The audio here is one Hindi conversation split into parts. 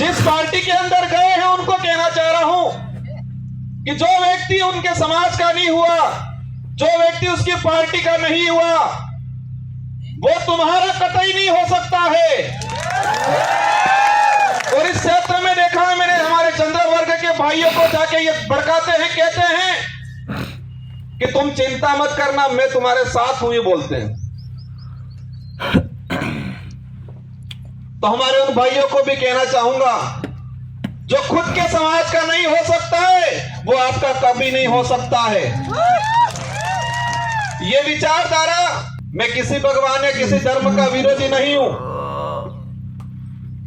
जिस पार्टी के अंदर गए हैं उनको कहना चाह रहा हूं कि जो व्यक्ति उनके समाज का नहीं हुआ, जो व्यक्ति उसकी पार्टी का नहीं हुआ, वो तुम्हारा कतई नहीं हो सकता है। और इस क्षेत्र में देखा है मैंने, हमारे चंद्र वर्ग के भाइयों को जाके ये भड़काते हैं, कहते हैं कि तुम चिंता मत करना, मैं तुम्हारे साथ हूं, ये बोलते हैं। तो हमारे उन भाइयों को भी कहना चाहूंगा, जो खुद के समाज का नहीं हो सकता है वो आपका कभी नहीं हो सकता है। ये विचारधारा, मैं किसी भगवान या किसी धर्म का विरोधी नहीं हूं,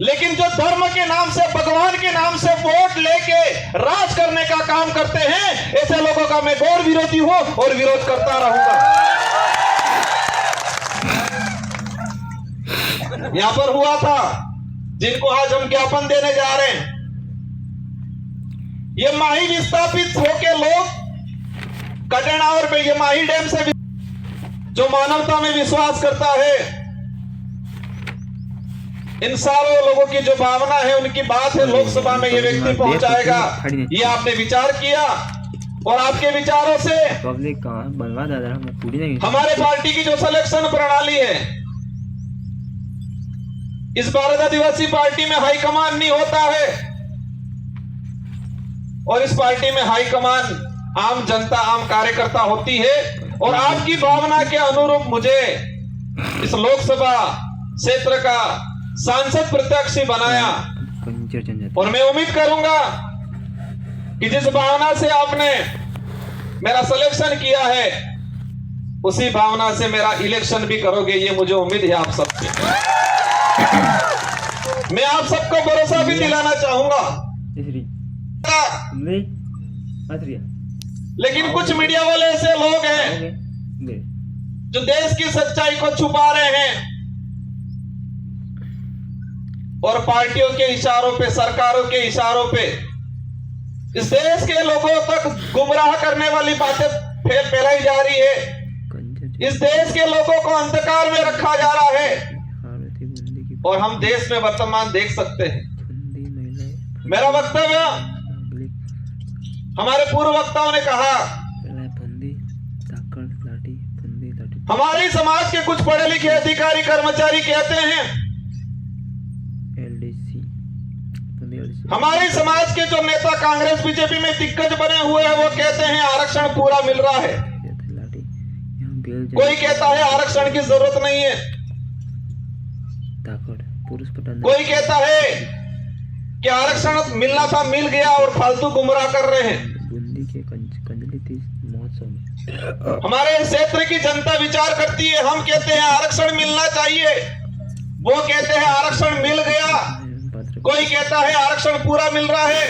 लेकिन जो धर्म के नाम से, भगवान के नाम से वोट लेके राज करने का काम करते हैं, ऐसे लोगों का मैं घोर विरोधी हूं और विरोध करता रहूंगा। यहां पर हुआ था, जिनको आज हम ज्ञापन देने जा रहे हैं, ये माही विस्थापित होके लोग कटेनावर पे, ये माही डैम से जो मानवता में विश्वास करता है, इन सारे लोगों की जो भावना है, उनकी बात है, लोकसभा में ये व्यक्ति पहुंचाएगा। ये आपने विचार किया और आपके विचारों से हमारे पार्टी की जो सिलेक्शन प्रणाली है, इस भारत आदिवासी पार्टी में हाईकमान नहीं होता है, और इस पार्टी में हाईकमान आम जनता, आम कार्यकर्ता होती है। और आपकी भावना के अनुरूप मुझे इस लोकसभा क्षेत्र का सांसद प्रत्याशी बनाया, और मैं उम्मीद करूंगा कि जिस भावना से आपने मेरा सिलेक्शन किया है, उसी भावना से मेरा इलेक्शन भी करोगे, ये मुझे उम्मीद है आप सबसे। मैं आप सबको भरोसा भी दिलाना चाहूंगा, लेकिन कुछ मीडिया वाले ऐसे लोग हैं जो देश की सच्चाई को छुपा रहे हैं और पार्टियों के इशारों पे, सरकारों के इशारों पे इस देश के लोगों तक गुमराह करने वाली बातें फैलाई जा रही है। इस देश के लोगों को अंधकार में रखा जा रहा है, और हम देश में वर्तमान देख सकते हैं। मेरा वक्तव्य, हमारे पूर्व वक्ताओं ने कहा, हमारे समाज के कुछ पढ़े लिखे अधिकारी कर्मचारी कहते हैं, हमारे समाज के जो नेता कांग्रेस बीजेपी में दिग्गज बने हुए हैं, वो कहते हैं आरक्षण पूरा मिल रहा है। कोई कहता है आरक्षण की जरूरत नहीं है, कोई कहता है कि आरक्षण मिलना था, मिल गया, और फालतू गुमराह कर रहे हैं। हमारे क्षेत्र की जनता विचार करती है, हम कहते हैं आरक्षण मिलना चाहिए, वो कहते हैं आरक्षण मिल गया, कोई कहता है आरक्षण पूरा मिल रहा है,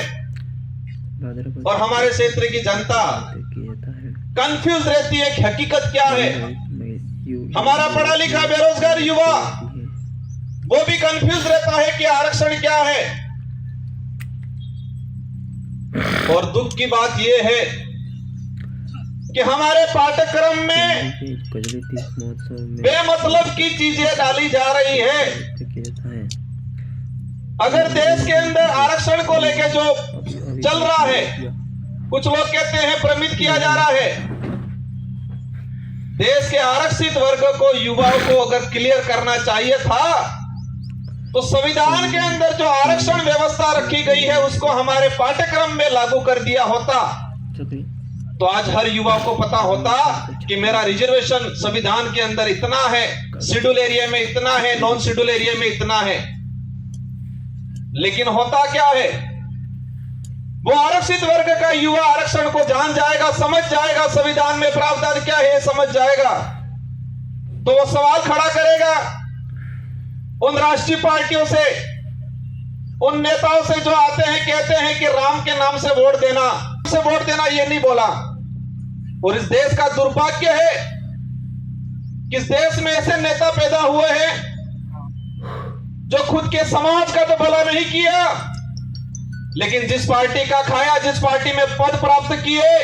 और हमारे क्षेत्र की जनता कंफ्यूज रहती है कि हकीकत क्या है। हमारा पढ़ा लिखा बेरोजगार युवा वो भी कंफ्यूज रहता है कि आरक्षण क्या है। और दुख की बात यह है कि हमारे पाठ्यक्रम में बेमतलब की चीजें डाली जा रही है। अगर देश के अंदर आरक्षण को लेकर जो चल रहा है, कुछ लोग कहते हैं भ्रमित किया जा रहा है, देश के आरक्षित वर्ग को, युवाओं को अगर क्लियर करना चाहिए था तो संविधान के अंदर जो आरक्षण व्यवस्था रखी गई है उसको हमारे पाठ्यक्रम में लागू कर दिया होता, तो आज हर युवा को पता होता कि मेरा रिजर्वेशन संविधान के अंदर इतना है, शेड्यूल एरिया में इतना है, नॉन शेड्यूल एरिया में इतना है। लेकिन होता क्या है, वो आरक्षित वर्ग का युवा आरक्षण को जान जाएगा, समझ जाएगा, संविधान में प्रावधान क्या है समझ जाएगा, तो वो सवाल खड़ा करेगा उन राष्ट्रीय पार्टियों से, उन नेताओं से जो आते हैं कहते हैं कि राम के नाम से वोट देना, ये नहीं बोला। और इस देश का दुर्भाग्य है कि इस देश में ऐसे नेता पैदा हुए हैं जो खुद के समाज का तो भला नहीं किया, लेकिन जिस पार्टी का खाया, जिस पार्टी में पद प्राप्त किए,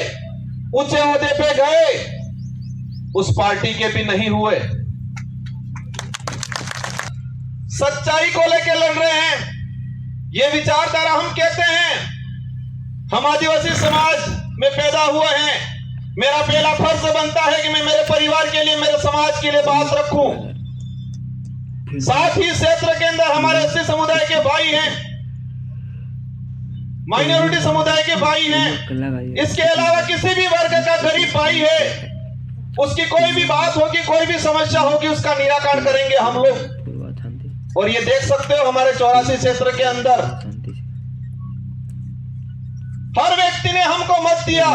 ऊंचे ओहदे पे गए, उस पार्टी के भी नहीं हुए। सच्चाई को लेकर लड़ रहे हैं, ये विचारधारा हम कहते हैं, हम आदिवासी समाज में पैदा हुए हैं, मेरा पहला फर्ज बनता है कि मैं मेरे परिवार के लिए, मेरे समाज के लिए बात रखूं। साथ ही क्षेत्र के अंदर हमारे एससी समुदाय के भाई हैं, माइनॉरिटी समुदाय के भाई हैं, इसके अलावा किसी भी वर्ग का गरीब भाई है, उसकी कोई भी बात होगी, कोई भी समस्या होगी, उसका निराकरण करेंगे हम लोग। और ये देख सकते हो हमारे 84 क्षेत्र के अंदर हर व्यक्ति ने हमको मत दिया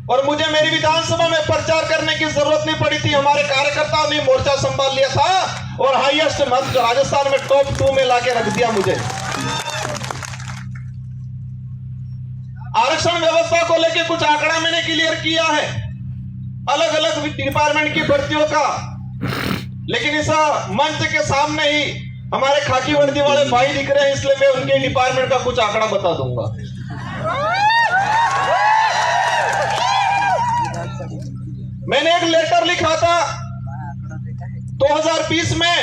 और मुझे मेरी विधानसभा में प्रचार करने की जरूरत नहीं पड़ी थी। हमारे कार्यकर्ताओं ने मोर्चा संभाल लिया था और हाईएस्ट मत राजस्थान में टॉप 2 में लाके रख दिया मुझे। आरक्षण व्यवस्था को लेकर कुछ आंकड़ा मैंने क्लियर किया है, अलग अलग डिपार्टमेंट की भर्तियों का, लेकिन इस मंच के सामने ही हमारे खाकी वर्दी वाले भाई दिख रहे हैं, इसलिए मैं उनके डिपार्टमेंट का कुछ आंकड़ा बता दूंगा। मैंने एक लेटर लिखा था 2020 में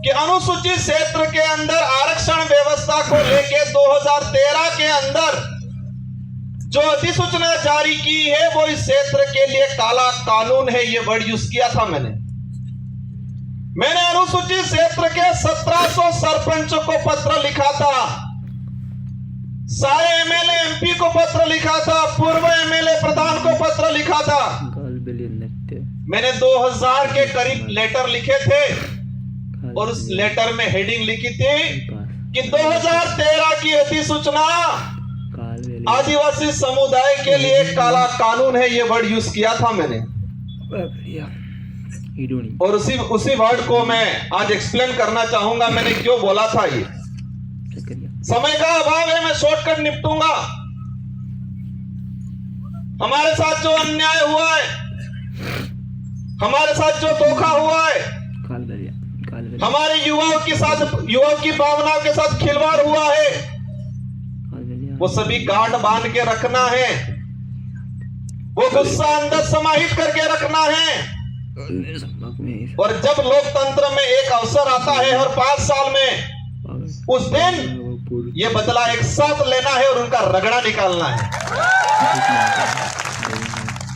कि अनुसूचित क्षेत्र के अंदर आरक्षण व्यवस्था को लेकर 2013 के अंदर जो अधिसूचना जारी की है वो इस क्षेत्र के लिए काला कानून है, ये वर्ड यूज किया था मैंने अनुसूचित क्षेत्र के 1700 सरपंचों को पत्र लिखा था, सारे एमएलए एमपी को पत्र लिखा था, पूर्व एमएलए प्रधान को पत्र लिखा था। मैंने 2000 के करीब लेटर लिखे थे और उस लेटर में हेडिंग लिखी थी कि 2013 की अधिसूचना आदिवासी समुदाय के लिए काला कानून है, ये वर्ड यूज किया था मैंने। और उसी वर्ड को मैं आज एक्सप्लेन करना चाहूंगा, मैंने क्यों बोला था। ये समय का अभाव है, मैं शॉर्टकट निपटूंगा। हमारे साथ जो अन्याय हुआ है, हमारे साथ जो धोखा हुआ है, हमारे युवाओं की भावनाओं के साथ खिलवाड़ हुआ है, वो सभी गांठ बांध के रखना है, वो गुस्सा अंदर समाहित करके रखना है। और जब लोकतंत्र में एक अवसर आता है हर 5 साल में, उस दिन ये बदला एक साथ लेना है और उनका रगड़ा निकालना है।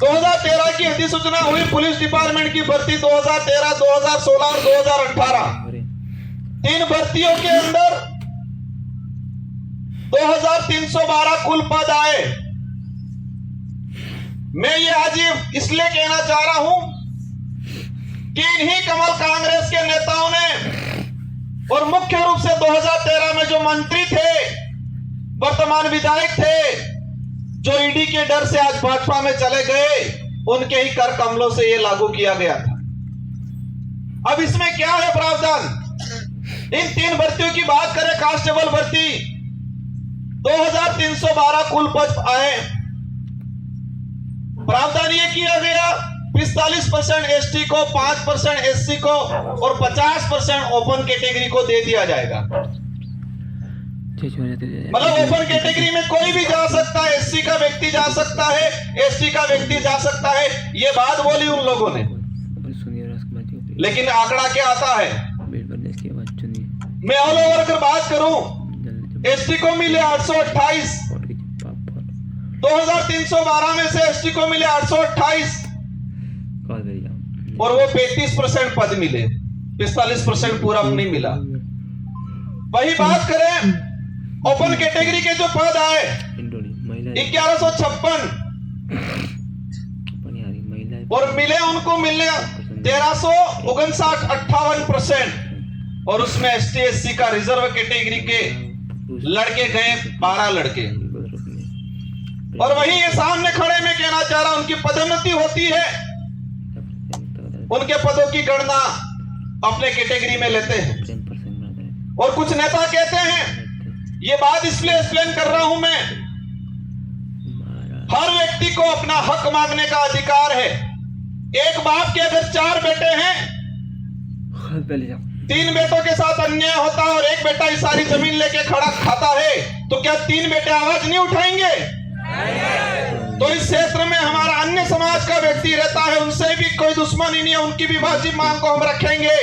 2013 की अधिसूचना हुई पुलिस डिपार्टमेंट की भर्ती 2013, 2016 और 2018, 3 भर्तियों के अंदर 2312 कुल पद आए। मैं ये आज इसलिए कहना चाह रहा हूं कि इन्हीं कमल कांग्रेस के नेताओं ने और मुख्य रूप से 2013 में जो मंत्री थे, वर्तमान विधायक थे, जो ईडी के डर से आज भाजपा में चले गए, उनके ही कर कमलों से ये लागू किया गया था। अब इसमें क्या है प्रावधान? इन 3 भर्तियों की बात करें, कांस्टेबल भर्ती 2312 कुल पद आए। प्रावधान ये किया गया 45% एसटी को, 5% एससी को और 50% ओपन कैटेगरी को दे दिया जाएगा। मतलब ओपन कैटेगरी में कोई भी जा सकता है, एससी का व्यक्ति जा सकता है, एसटी का व्यक्ति जा सकता है, ये बात बोली उन लोगों ने। लेकिन आंकड़ा क्या आता है? मैं ऑल ओवर अगर बात करूं, एसटी को मिले 828, 2312 में से एसटी को मिले 828 और वो 35% पद मिले, 45% पूरा नहीं मिला। वही बात करें ओपन कैटेगरी के जो पद आए 1156 और मिले उनको मिले 1359, 58%। और उसमें एसटी एससी का रिजर्व कैटेगरी के लड़के गए 12 लड़के। और वही ये सामने खड़े में कहना चाह रहा हूं, उनकी पदोन्नति होती है, उनके पदों की गणना अपने कैटेगरी में लेते हैं। और कुछ नेता कहते हैं, ये बात इसलिए एक्सप्लेन कर रहा हूं मैं, हर व्यक्ति को अपना हक मांगने का अधिकार है। एक बाप के अगर 4 बेटे हैं, 3 बेटों के साथ अन्याय होता है और एक बेटा ही सारी जमीन लेके खड़ा खाता है, तो क्या 3 बेटे आवाज नहीं उठाएंगे? तो इस क्षेत्र में हमारा अन्य समाज का व्यक्ति रहता है, उनसे भी कोई दुश्मनी नहीं है, उनकी भी वाजिब मांग को हम रखेंगे।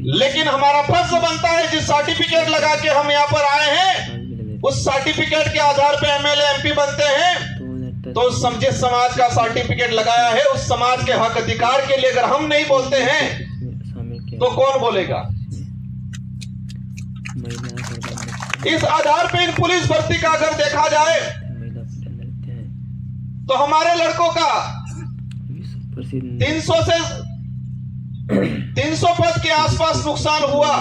लेकिन हमारा फर्ज बनता है जिस सर्टिफिकेट लगा के हम यहाँ पर आए हैं उस सर्टिफिकेट के आधार पे एमएलए एमपी बनते हैं तो उस समझे समाज का सर्टिफिकेट लगाया है, उस समाज के हक अधिकार के लिए अगर हम नहीं बोलते हैं तो कौन बोलेगा। इस आधार पे इन पुलिस भर्ती का अगर देखा जाए तो हमारे लड़कों का 300 पद के आसपास नुकसान हुआ।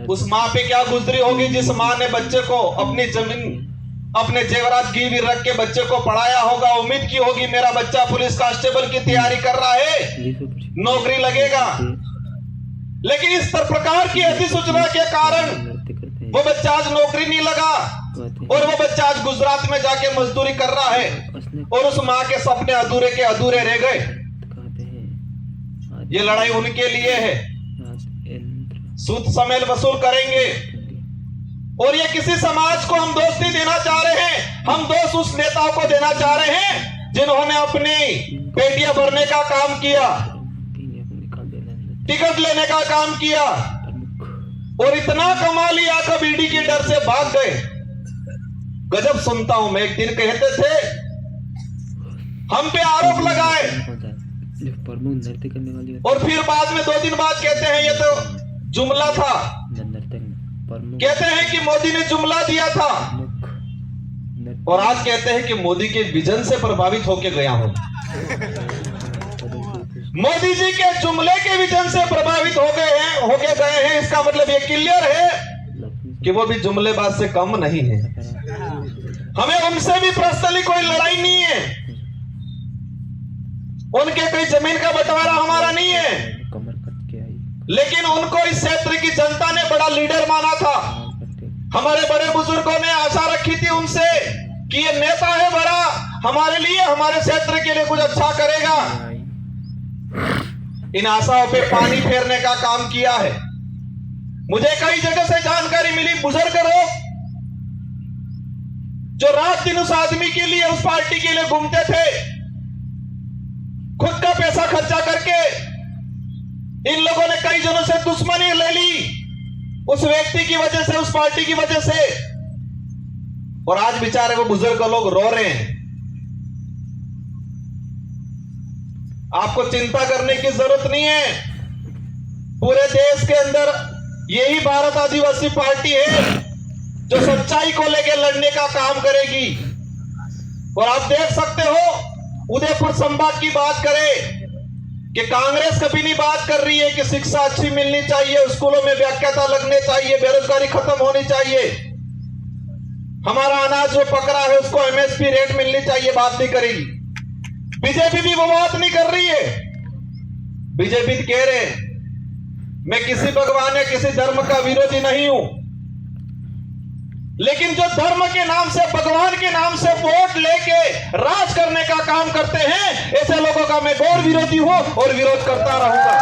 उस माँ पे क्या गुजरी होगी जिस माँ ने बच्चे को अपनी जमीन अपने जेवरात गिरवी रख के बच्चे को पढ़ाया होगा, उम्मीद की होगी मेरा बच्चा पुलिस कांस्टेबल की तैयारी कर रहा है, नौकरी लगेगा। लेकिन इस प्रकार की अधिसूचना के कारण वो बच्चा आज नौकरी नहीं लगा और वो बच्चा आज गुजरात में जाके मजदूरी कर रहा है और उस माँ के सपने अधूरे के अधूरे रह गए। ये लड़ाई उनके लिए है, सूद समेल वसूल करेंगे। और ये किसी समाज को हम दोष नहीं देना चाह रहे हैं, हम दोष उस नेताओं को देना चाह रहे हैं जिन्होंने अपनी पेटियां भरने का काम किया, टिकट लेने का काम किया और इतना कमा लिया कि ईडी के डर से भाग गए। गजब सुनता हूं मैं। एक दिन कहते थे हम पे आरोप लगाए और फिर बाद में 2 दिन बाद कहते हैं ये तो जुमला था, कहते हैं कि मोदी ने जुमला दिया था और आज कहते हैं कि मोदी के विजन से प्रभावित होकर गया हूं। मोदी जी के जुमले के विजन से प्रभावित होके गए हैं, इसका मतलब ये क्लियर है कि वो भी जुमलेबाज से कम नहीं है। हमें उनसे भी पर्सनली कोई लड़ाई नहीं है, उनके कोई जमीन का बंटवारा हमारा नहीं है, लेकिन उनको इस क्षेत्र की जनता ने बड़ा लीडर माना था। हमारे बड़े बुजुर्गों ने आशा रखी थी उनसे कि ये नेता है बड़ा, हमारे लिए हमारे क्षेत्र के लिए कुछ अच्छा करेगा। इन आशाओं पे पानी फेरने का काम किया है। मुझे कई जगह से जानकारी मिली, बुजुर्ग लोग जो रात दिन उस आदमी के लिए उस पार्टी के लिए घूमते थे, खुद का पैसा खर्चा करके इन लोगों ने कई जनों से दुश्मनी ले ली उस व्यक्ति की वजह से, उस पार्टी की वजह से, और आज बेचारे वो बुजुर्ग लोग रो रहे हैं। आपको चिंता करने की जरूरत नहीं है, पूरे देश के अंदर यही भारत आदिवासी पार्टी है जो सच्चाई को लेकर लड़ने का काम करेगी। और आप देख सकते हो उदयपुर संभाग की बात करें कि कांग्रेस कभी नहीं बात कर रही है कि शिक्षा अच्छी मिलनी चाहिए, स्कूलों में व्याख्याता लगने चाहिए, बेरोजगारी खत्म होनी चाहिए, हमारा अनाज जो पक रहा है उसको एमएसपी रेट मिलनी चाहिए, बात नहीं करेगी। बीजेपी भी वो बात नहीं कर रही है। बीजेपी कह रहे मैं किसी भगवान या किसी धर्म का विरोधी नहीं हूं, लेकिन जो धर्म के नाम से, भगवान के नाम से वोट लेके राज करने का काम करते हैं, ऐसे लोगों का मैं घोर विरोधी हूं और विरोध करता रहूंगा।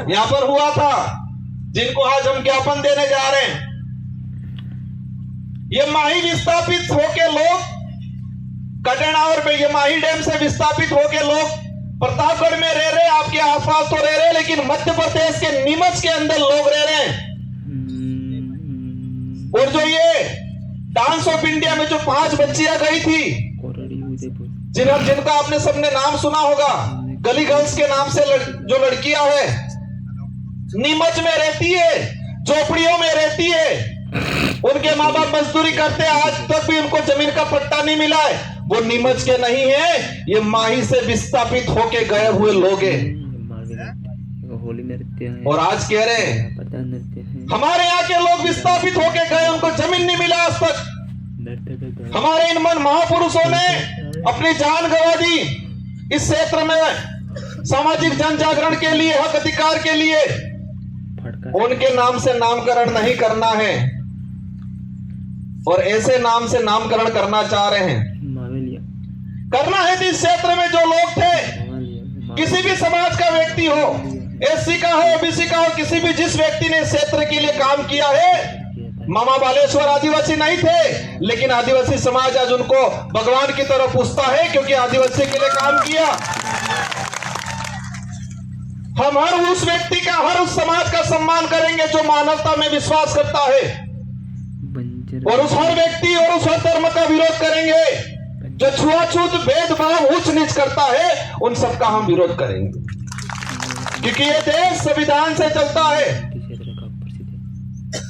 यहां पर हुआ था जिनको आज हम ज्ञापन देने जा रहे हैं, ये माही विस्थापित होके लोग कटेनावर में, ये माही डैम से विस्थापित होके लोग प्रतापगढ़ में रह रहे, आपके आसपास तो रह रहे, लेकिन मध्य प्रदेश के नीमच के अंदर लोग रह रहे हैं। और जो ये डांस ऑफ इंडिया में जो 5 बच्चियां गई थी, जिनका आपने सबने नाम सुना होगा, गली गर्ल्स के नाम से जो लड़कियां है, नीमच में रहती है, झोपड़ियों में रहती है, उनके माँ बाप मजदूरी करते हैं, आज तक भी उनको जमीन का पट्टा नहीं मिला है। वो नीमच के नहीं है, ये माही से विस्थापित होके गए हुए लोग हैं। होली नृत्य है और आज कह रहे हैं हमारे यहाँ के लोग विस्थापित होके गए, उनको जमीन नहीं मिला आज तक। हमारे इन मन महापुरुषों ने अपनी जान गंवा दी इस क्षेत्र में सामाजिक जन जागरण के लिए, हक अधिकार के लिए। उनके नाम से नामकरण नहीं करना है और ऐसे नाम से नामकरण करना चाह रहे हैं। करना है जिस क्षेत्र में जो लोग थे, किसी भी समाज का व्यक्ति हो, एससी का हो, ओबीसी का हो, किसी भी जिस व्यक्ति ने क्षेत्र के लिए काम किया है। मामा बालेश्वर आदिवासी नहीं थे, लेकिन आदिवासी समाज आज उनको भगवान की तरफ पूछता है क्योंकि आदिवासी के लिए काम किया। हम हर उस व्यक्ति का, हर उस समाज का सम्मान करेंगे जो मानवता में विश्वास करता है, और उस हर व्यक्ति और उस हर धर्म का विरोध करेंगे जो छुआछूत, भेदभाव, उच्च नीच करता है, उन सबका हम विरोध करेंगे, क्योंकि ये देश संविधान से चलता है।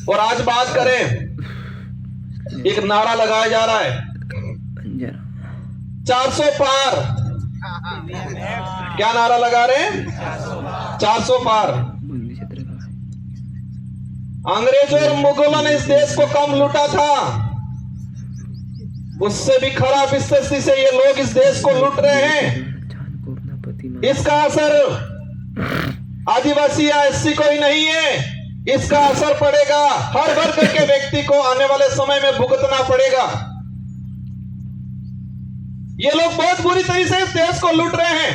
और आज बात करें, एक नारा लगाया जा रहा है 400 पार। क्या नारा लगा रहे हैं? 400 पार। अंग्रेजों और मुगलों ने इस देश को कम लूटा था, उससे भी खराब स्थिति से ये लोग इस देश को लूट रहे हैं। इसका असर आदिवासी या एससी को ही नहीं है, इसका असर पड़ेगा हर वर्ग के व्यक्ति को, आने वाले समय में भुगतना पड़ेगा। ये लोग बहुत बुरी तरीके से इस देश को लूट रहे हैं।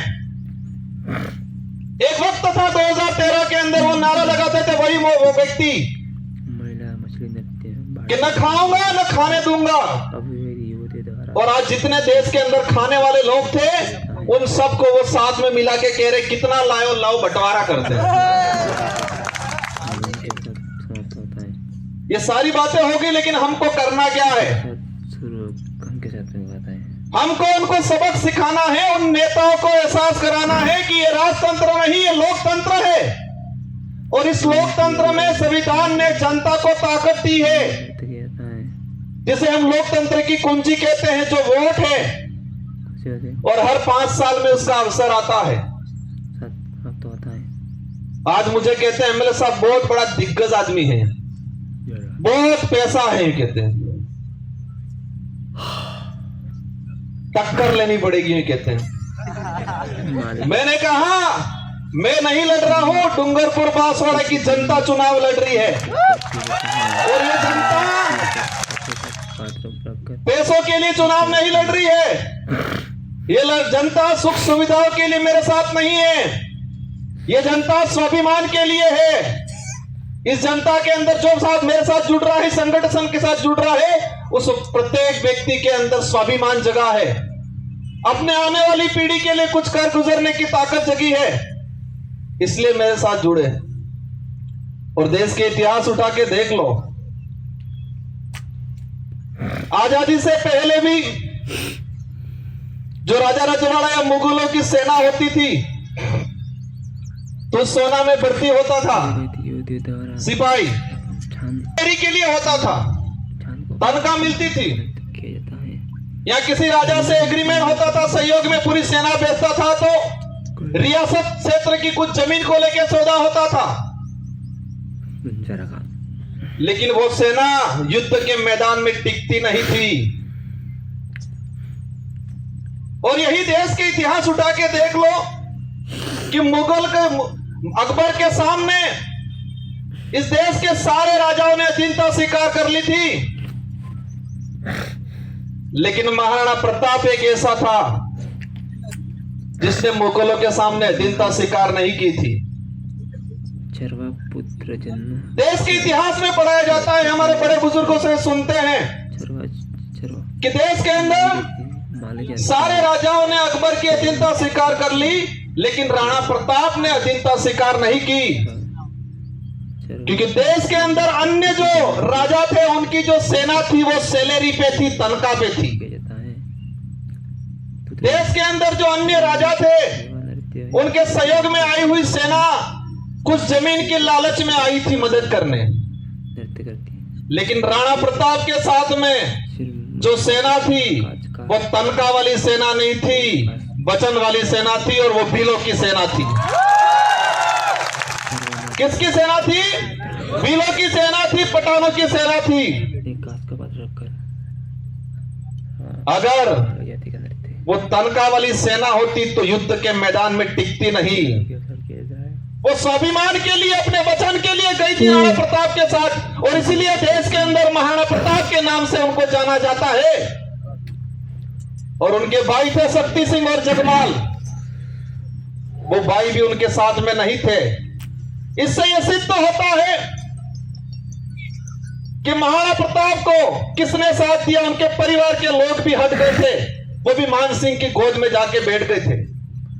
एक वक्त था 2013 के अंदर वो नारा लगाते थे वही वो व्यक्ति कि न खाऊंगा न खाने दूंगा, और आज जितने देश के अंदर खाने वाले लोग थे उन सबको वो साथ में मिला के कह रहे कितना लाओ लाओ बंटवारा करते हैं। ये सारी बातें होगी, लेकिन हमको करना क्या है? हमको उनको सबक सिखाना है, उन नेताओं को एहसास कराना है कि ये राजतंत्र नहीं, ये लोकतंत्र है, और इस लोकतंत्र में संविधान ने जनता को ताकत दी है, जिसे हम लोकतंत्र की कुंजी कहते हैं, जो वोट है, और हर 5 साल में उसका अवसर आता है। आज मुझे कहते हैं एमएलए साहब बहुत बड़ा दिग्गज आदमी है, बहुत पैसा है, कहते हैं टक्कर लेनी पड़ेगी, कहते हैं। मैंने कहा मैं नहीं लड़ रहा हूं, डूंगरपुर बांसवाड़ा की जनता चुनाव लड़ रही है, और ये जनता पैसों के लिए चुनाव नहीं लड़ रही है। ये जनता सुख सुविधाओं के लिए मेरे साथ नहीं है, ये जनता स्वाभिमान के लिए है। इस जनता के अंदर जो साथ मेरे साथ जुड़ रहा है, संगठन के साथ जुड़ रहा है, उस प्रत्येक व्यक्ति के अंदर स्वाभिमान जगा है, अपने आने वाली पीढ़ी के लिए कुछ कर गुजरने की ताकत जगी है, इसलिए मेरे साथ जुड़े। और देश के इतिहास उठा के देख लो, आजादी से पहले भी जो राजा रजवाड़ा या मुगलों की सेना होती थी तो सोना में भर्ती होता था, सिपाही के लिए होता था, तनख्वाह मिलती थी, या किसी राजा से एग्रीमेंट होता था, सहयोग में पूरी सेना भेजता था, तो रियासत क्षेत्र की कुछ जमीन को लेकर सौदा होता था। लेकिन वो सेना युद्ध के मैदान में टिकती नहीं थी। और यही देश के इतिहास उठा के देख लो कि मुगल के अकबर के सामने इस देश के सारे राजाओं ने अधीनता स्वीकार कर ली थी, लेकिन महाराणा प्रताप एक ऐसा था जिसने मुगलों के सामने अधीनता स्वीकार नहीं की थी। पुत्र जन्म देश के इतिहास में पढ़ाया जाता है, हमारे बड़े बुजुर्गों से सुनते हैं कि देश के अंदर सारे राजाओं ने अकबर की अधीनता स्वीकार कर ली, लेकिन राणा प्रताप ने अधीनता स्वीकार नहीं की, क्योंकि देश के अंदर अन्य जो राजा थे उनकी जो सेना थी वो सैलरी पे थी, तनख्वाह पे थी। देश के अंदर जो अन्य राजा थे उनके सहयोग में आई हुई सेना कुछ जमीन की लालच में आई थी मदद करने, लेकिन राणा प्रताप के साथ में जो सेना थी वो तनख्वाह वाली सेना नहीं थी, वचन वाली सेना थी, और वो भीलों की सेना थी। किसकी सेना थी? भीलों की सेना थी, पठानों की सेना थी। अगर वो तनख्वाह वाली सेना होती तो युद्ध के मैदान में टिकती नहीं। वो स्वाभिमान के लिए, अपने वचन के लिए गई थी महाराणा प्रताप के साथ, और इसीलिए देश के अंदर महाराणा प्रताप के नाम से उनको जाना जाता है। और उनके भाई थे शक्ति सिंह और जगमाल, वो भाई भी उनके साथ में नहीं थे। इससे यह सिद्ध होता है कि महाराणा प्रताप को किसने साथ दिया। उनके परिवार के लोग भी हट गए थे, वो भी मान सिंह की गोद में जाके बैठ गए थे।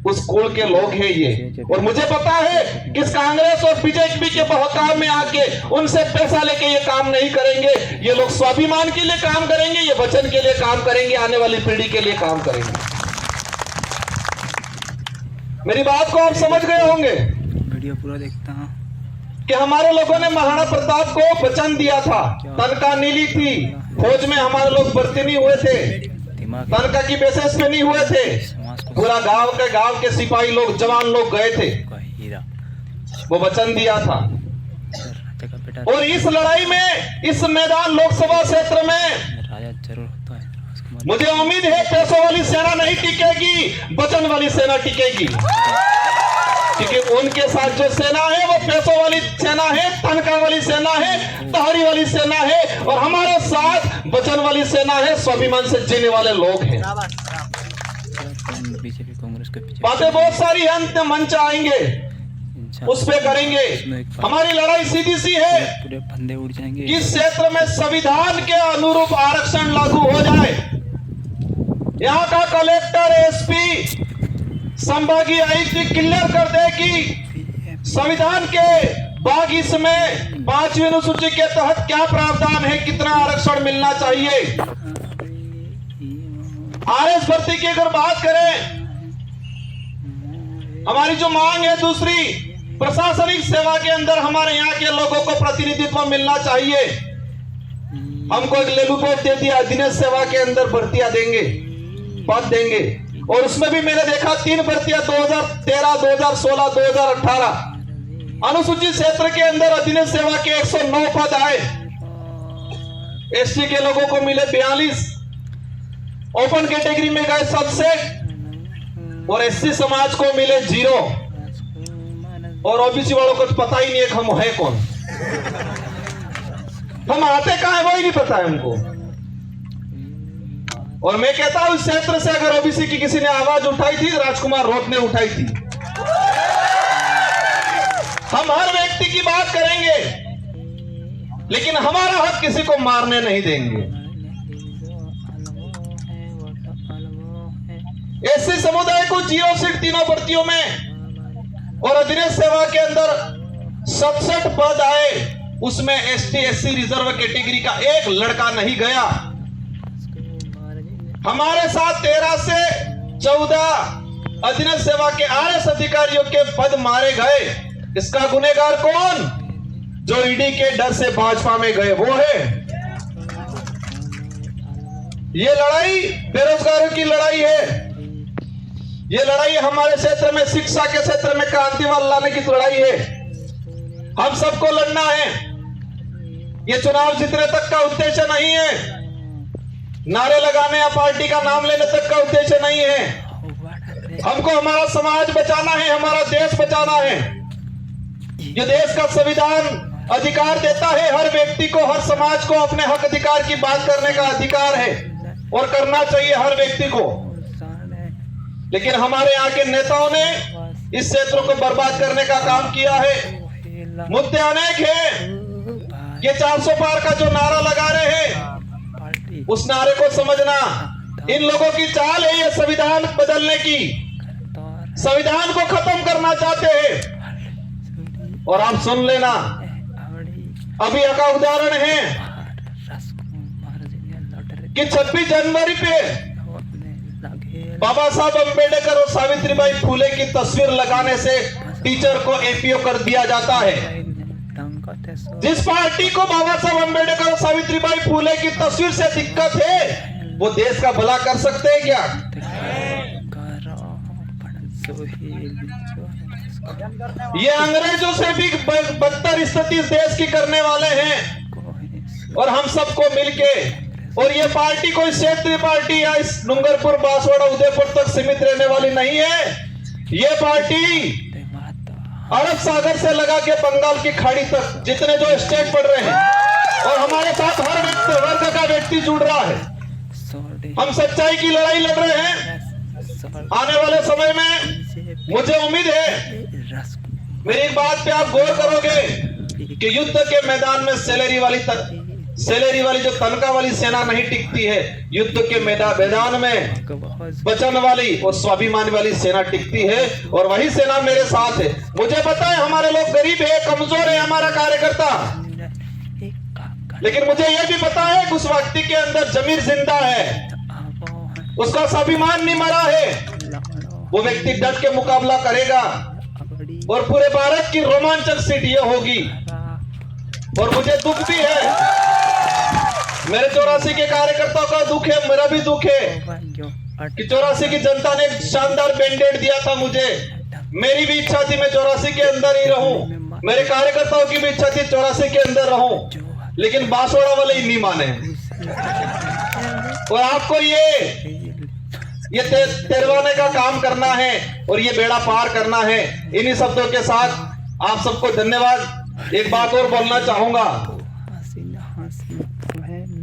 उस कुल के लोग हैं ये। और मुझे पता है कि इस कांग्रेस और बीजेपी के बहकाव में आके उनसे पैसा लेके ये काम नहीं करेंगे। ये लोग स्वाभिमान के लिए काम करेंगे, ये वचन के लिए काम करेंगे, आने वाली पीढ़ी के लिए काम करेंगे। मेरी बात को आप समझ गए होंगे। वीडियो पूरा देखता हूं कि हमारे लोगों ने महाराणा प्रताप को वचन दिया था, तनख्वाह नीली थी, फौज में हमारे लोग भर्ती नहीं हुए थे, तनख्वाह की बेसिस पे नहीं हुए थे, पूरा गांव के सिपाही लोग, जवान लोग गए थे, वो वचन दिया था। और इस लड़ाई में, इस मैदान लोकसभा क्षेत्र में राजा जरूर होता है। मुझे उम्मीद है पैसों वाली सेना नहीं टिकेगी, वचन वाली सेना टिकेगी। क्योंकि उनके साथ जो सेना है वो पैसों वाली सेना है, तनख्वाह वाली सेना है, तहरी वाली सेना है, और हमारे साथ वचन वाली सेना है, स्वाभिमान से जीने वाले लोग हैं। बीजेपी कांग्रेस के पीछे बातें बहुत सारी हैं, अंत में मंच आएंगे, उस पे करेंगे। हमारी लड़ाई सीधी सी है, पूरे फंदे उड़ जाएंगे। किस क्षेत्र में संविधान के अनुरूप आरक्षण लागू हो जाए। यहाँ का कलेक्टर, एसपी, संभागीय आयुक्त क्लियर कर दे कि संविधान के भाग इसमें 5वीं अनुसूची के तहत क्या प्रावधान है, कितना आरक्षण मिलना चाहिए। आरएस भर्ती की अगर बात करें, हमारी जो मांग है दूसरी, प्रशासनिक सेवा के अंदर हमारे यहाँ के लोगों को प्रतिनिधित्व मिलना चाहिए। हमको एक लेलुपोट दे दिया, दिनेश सेवा के अंदर भर्तियां देंगे, पद देंगे, और उसमें भी मैंने देखा 3 भर्तियां 2013, 2016, 2018। अनुसूचित क्षेत्र के अंदर अधीनस्थ सेवा के 109 पद आए, एसटी के लोगों को मिले 42, ओपन कैटेगरी में गए सबसे, और एससी समाज को मिले 0, और ओबीसी वालों को तो पता ही नहीं है कि हम है कौन, हम आते कहां है वो ही नहीं पता है हमको। और मैं कहता हूं इस क्षेत्र से अगर ओबीसी की किसी ने आवाज उठाई थी, राजकुमार रोत ने उठाई थी। हम हर व्यक्ति की बात करेंगे, लेकिन हमारा हक किसी को मारने नहीं देंगे। एससी समुदाय को 0 सीट 3 भर्तियों में, और अधीनस्थ सेवा के अंदर 67 पद आए, उसमें एसटी एससी रिजर्व कैटेगरी का एक लड़का नहीं गया। हमारे साथ 13 से 14 अधीनस्थ सेवा के आरएस अधिकारियों के पद मारे गए। इसका गुनहगार कौन? जो ईडी के डर से भाजपा में गए वो है। ये लड़ाई बेरोजगारों की लड़ाई है, ये लड़ाई हमारे क्षेत्र में शिक्षा के क्षेत्र में क्रांति लाने की लड़ाई है। हम सबको लड़ना है। ये चुनाव जीतने तक का उद्देश्य नहीं है, नारे लगाने या पार्टी का नाम लेने तक का उद्देश्य नहीं है। हमको हमारा समाज बचाना है, हमारा देश बचाना है। ये देश का संविधान अधिकार देता है हर व्यक्ति को, हर समाज को अपने हक अधिकार की बात करने का अधिकार है, और करना चाहिए हर व्यक्ति को। लेकिन हमारे यहाँ के नेताओं ने इस क्षेत्र को बर्बाद करने का काम किया है। मुद्दे अनेक हैं। ये 400 पार का जो नारा लगा रहे हैं, उस नारे को समझना। इन लोगों की चाल है ये संविधान बदलने की, संविधान को खत्म करना चाहते हैं। और आप सुन लेना, अभी का उदाहरण है कि 26 जनवरी पे बाबा साहब अंबेडकर और सावित्रीबाई फुले की तस्वीर लगाने से टीचर को एपीओ कर दिया जाता है। जिस पार्टी को बाबा साहब अंबेडकर और सावित्रीबाई फुले की तस्वीर से दिक्कत है, वो देश का भला कर सकते हैं क्या? ये अंग्रेजों से भी बदतर स्थिति इस देश की करने वाले हैं। और हम सबको मिलके, और ये पार्टी कोई क्षेत्रीय पार्टी या इस डूंगरपुर, बांसवाड़ा, उदयपुर तक सीमित रहने वाली नहीं है। ये पार्टी अरब सागर से लगा के बंगाल की खाड़ी तक जितने जो स्टेट पड़ रहे हैं, और हमारे साथ हर व्यक्ति, वर्ग का व्यक्ति जुड़ रहा है। हम सच्चाई की लड़ाई लड़ रहे हैं। आने वाले समय में मुझे उम्मीद है, मेरी बात पे आप गौर करोगे कि युद्ध के मैदान में सैलरी वाली सैलरी वाली जो तनख्वाह वाली सेना नहीं टिकती है, युद्ध के मैदान में वचन वाली और स्वाभिमान वाली सेना टिकती है, और वही सेना मेरे साथ है। मुझे पता है हमारे लोग गरीब है, कमजोर है हमारा कार्यकर्ता, लेकिन मुझे यह भी पता है कि उस व्यक्ति के अंदर जमीर जिंदा है, उसका स्वाभिमान नहीं मरा है। वो व्यक्ति डट के मुकाबला करेगा और पूरे भारत की रोमांचक सीट ये होगी। और मुझे दुख भी है, मेरे 84 के कार्यकर्ताओं का दुख है, मेरा भी दुख है कि 84 की जनता ने एक शानदार मैंडेट दिया था मुझे। मेरी भी इच्छा थी मैं 84 के अंदर ही रहूं, मेरे कार्यकर्ताओं की भी इच्छा थी 84 के अंदर रहूं, लेकिन बांसवाड़ा वाले ही नहीं माने। और आपको ये तेरवाने का काम करना है और ये बेड़ा पार करना है। इन्हीं शब्दों के साथ आप सबको धन्यवाद। एक बात और बोलना चाहूंगा,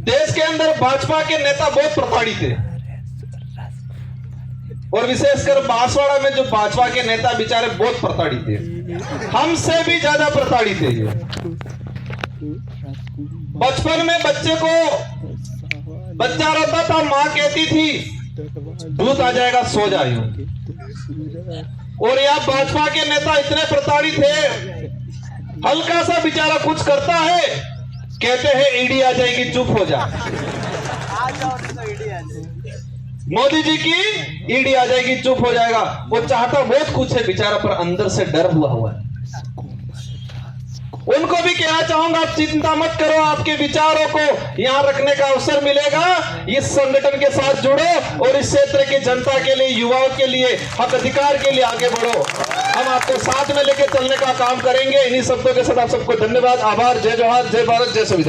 देश के अंदर भाजपा के नेता बहुत प्रताड़ित थे, और विशेषकर बांसवाड़ा में जो भाजपा के नेता बेचारे बहुत प्रताड़ित थे, हमसे भी ज्यादा प्रताड़ित थे। बचपन में बच्चा रोता था, माँ कहती थी दूध आ जाएगा सो जाइए। और यहाँ भाजपा के नेता इतने प्रताड़ित थे, हल्का सा बेचारा कुछ करता है कहते हैं ईडी आ जाएगी, चुप हो जा। मोदी जी की ईडी आ जाएगी, चुप हो जाएगा। वो चाहता बहुत कुछ है बेचारा, पर अंदर से डर हुआ है। उनको भी कहना चाहूंगा, आप चिंता मत करो, आपके विचारों को यहां रखने का अवसर मिलेगा। इस संगठन के साथ जुड़ो और इस क्षेत्र की जनता के लिए, युवाओं के लिए, हक अधिकार के लिए आगे बढ़ो। हम आपको साथ में लेकर चलने का काम करेंगे। इन्हीं शब्दों के साथ आप सबको धन्यवाद, आभार, जय जोहार, जय भारत, जय संविधान।